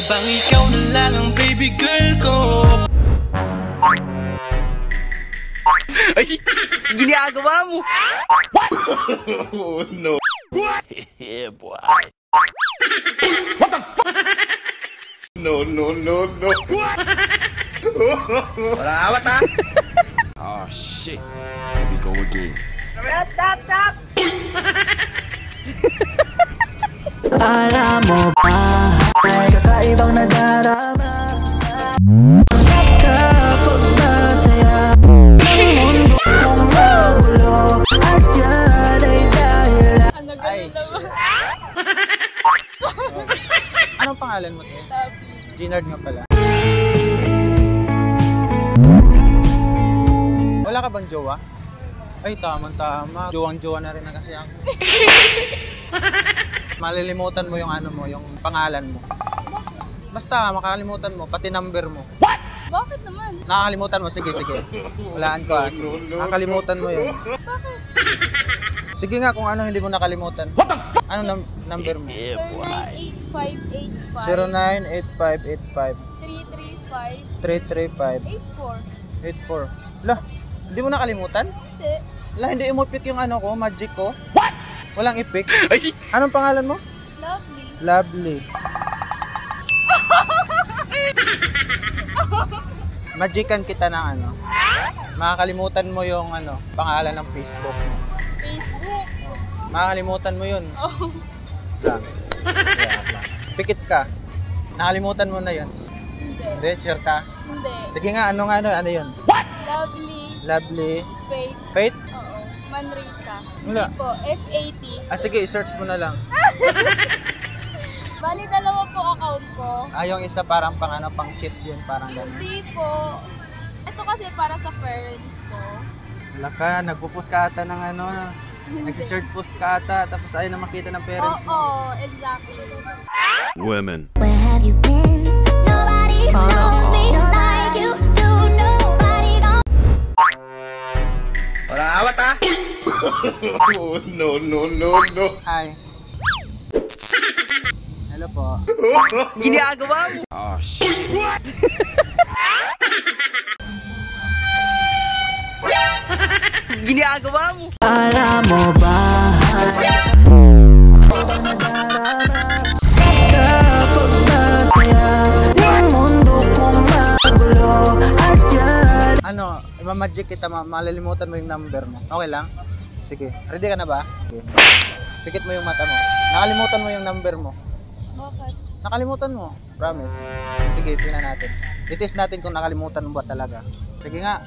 Pwede bang ikaw na lang ang baby girl ko? Ay, ginagawa mo. What? Oh no. What? Yeah, boy. What the fuck? No. What? Wala awat ha? Oh shit. Here we go again. Stop! Alam mo ba, may kakaibang nadarama kapag masaya ang mundo kong magulo at yan ay dahilan. Anong pangalan mo, te? Ginard nga pala. Wala ka bang jowa? Ay, tama. Jowang-jowa na rin na kasi ako. Malilimutan mo yung ano mo, yung pangalan mo. Basta, makakalimutan mo, pati number mo. What? Bakit naman? Nakakalimutan mo, sige. Walaan ko nakakalimutan mo yun. Bakit? Sige nga kung ano hindi mo nakalimutan. What the fuck? Ano number mo? Yeah, boy. 098585 098585 335 335 84. Lah, hindi mo nakalimutan? Hindi. Lah, hindi mo pick yung ano ko, magic ko. What? Walang i-pick. Ay, Anong pangalan mo? Lovely. Lovely. Magican kita ng ano. Makakalimutan mo yung ano, pangalan ng Facebook. Facebook. Makakalimutan mo yun. Oh. Lang. Pikit ka. Nakalimutan mo na yun. Hindi. Hindi, sure ka? Hindi. Sige nga, ano yun? Lovely. Lovely. Faith. Faith? Oo. Manrisa. Wala. Hindi po. F80. Sige, i-search mo na lang. Bali, dalawa po account ko. Yung isa parang pang cheat yun, parang gano'n. Hindi po. Ito kasi para sa parents ko. Wala ka, nagpo-post ka ata ng ano, nagsishort post ka ata, tapos ayaw na makita ng parents mo. Oo, exactly. women. Where have you been? Nobody knows me like you do. Nobody knows. Wala awat ha? Oh no. Hi. Hello po. Ginagawa mo. Oh shit. What? Ginagawa mo. Alam mo ba, kapag masaya ang mundo kong magulo at yan. Ano, imamagic kita, malilimutan mo yung number mo. Okay lang? Sige, ready ka na ba? Okay. Pikit mo yung mata mo. Nakalimutan mo yung number mo. Bakit? Nakalimutan mo, promise. Sige, tingnan natin. I-test natin kung nakalimutan mo ba talaga. Sige nga.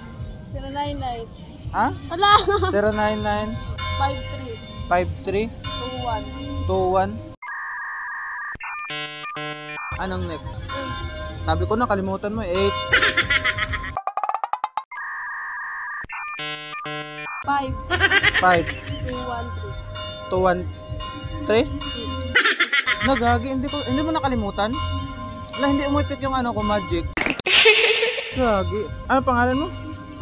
099. Ha? Wala. 099 53 53 21 21. Anong next? 8 Sabi ko nakalimutan mo 8 5 5 213 213. Nagagi, hindi mo nakalimutan? Wala, hindi umipit yung ano ko, magic. Gagi. Ano pangalan mo?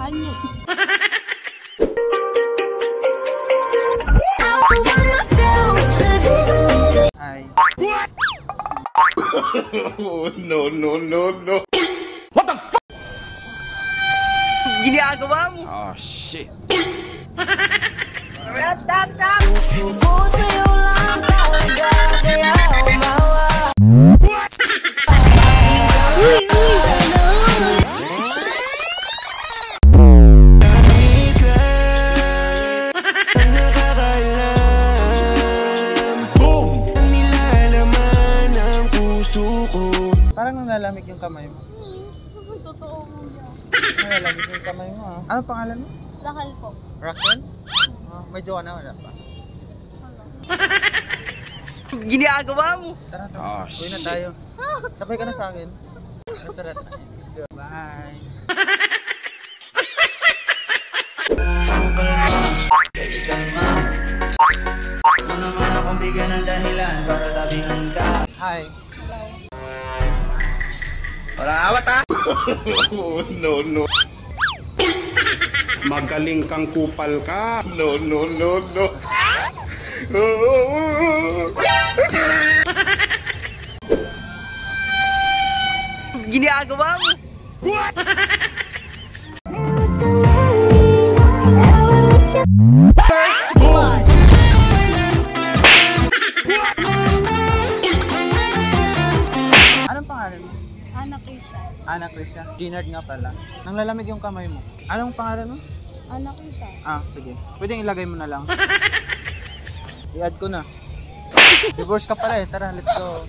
Hanya. Hi. Oh no. What the fuck? Ginagawa mo. Oh shit. Parang nalalamig yung kamay mo. Totoo mo yan. Nalalamig yung kamay mo ah. Ano pangalan mo? Lakal po. Raquel? May jowa na, wala pa. Ginagawa mo. Tara. Oh Uwi na shit. tayo. Sabay ka na sa akin. Tara. Let's go. Bye. Hi. Wala awat ha? Oh no. Magaling kang kupal ka. No. ginagawa mo? First blood. Anong pangalan mo? Anak kita. Ana Krisha. Ginard nga pala. Nanglalamig yung kamay mo. Anong pangalan mo? Anak kita. Ah, sige. Pwedeng ilagay mo na lang. I-add ko na. Divorce ka pala eh. Tara, let's go.